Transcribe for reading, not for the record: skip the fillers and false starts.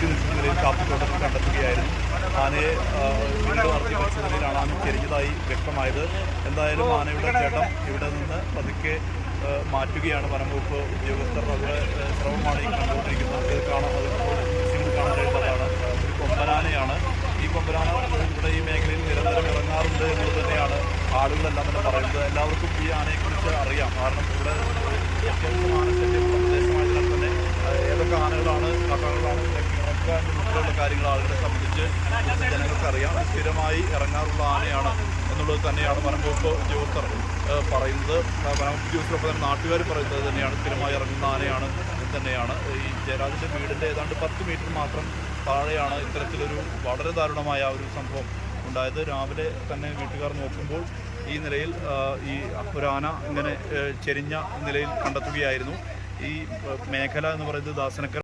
പൂട്ടി നിൽക്കുന്ന നിലയിൽ കാപ്പിത്തോട്ടത്തിൽ കണ്ടെത്തുകയായിരുന്നു. ആനയെ വീണ്ടും ഇറക്കി വെച്ച നിലയിലാണ് ആന ചെരിഞ്ഞതായി വ്യക്തമായത്. എന്തായാലും ആനയുടെ ജഡം ഇവിടെ നിന്ന് പതുക്കെ മാറ്റുകയാണ് വനംവകുപ്പ് ഉദ്യോഗസ്ഥർ. അവരുടെ ശ്രമമാണ് ഈ കണ്ടുകൊണ്ടിരിക്കുന്നത്. അത് കാണാൻ കഴിയുന്നതാണ്. ഒരു കൊമ്പനാനയാണ്. ഈ കൊമ്പനാന ഇവിടെ ഈ മേഖലയിൽ നിരന്തരം ഇറങ്ങാറുണ്ട് എന്നുള്ളത് തന്നെയാണ് ആളുകളെല്ലാം തന്നെ പറയുന്നത്. എല്ലാവർക്കും ഈ ആനയെക്കുറിച്ച് അറിയാം. കാരണം ഇവിടെ അത്യാവശ്യം ആനശല്യമുള്ള പ്രദേശമായതിനാൽ തന്നെ ഏതൊക്കെ ആനകളാണ് കാട്ടാനകളാണ് ഉൾപ്പെടെയുള്ള കാര്യങ്ങൾ ആളുകളെ സംബന്ധിച്ച് ജനങ്ങൾക്ക് അറിയാം. സ്ഥിരമായി ഇറങ്ങാറുള്ള ആനയാണ് എന്നുള്ളത് തന്നെയാണ് വനംവകുപ്പ് ഉദ്യോഗസ്ഥർ പറയുന്നത്. വനംവകുപ്പ് ഉദ്യോഗസ്ഥരൊപ്പം തന്നെ നാട്ടുകാർ പറയുന്നത് തന്നെയാണ്. സ്ഥിരമായി ഇറങ്ങുന്ന ആനയാണ് തന്നെയാണ്. ഈ ജയരാജൻ്റെ വീടിൻ്റെ ഏതാണ്ട് 10 മീറ്റർ മാത്രം താഴെയാണ് ഇത്തരത്തിലൊരു വളരെ ദാരുണമായ ഒരു സംഭവം ഉണ്ടായത്. രാവിലെ തന്നെ വീട്ടുകാർ നോക്കുമ്പോൾ ഈ നിലയിൽ ഈ ഒരു ആന ഇങ്ങനെ ചെരിഞ്ഞ നിലയിൽ കണ്ടെത്തുകയായിരുന്നു. ഈ മേഖല എന്ന് പറയുന്നത് ദാസനക്കര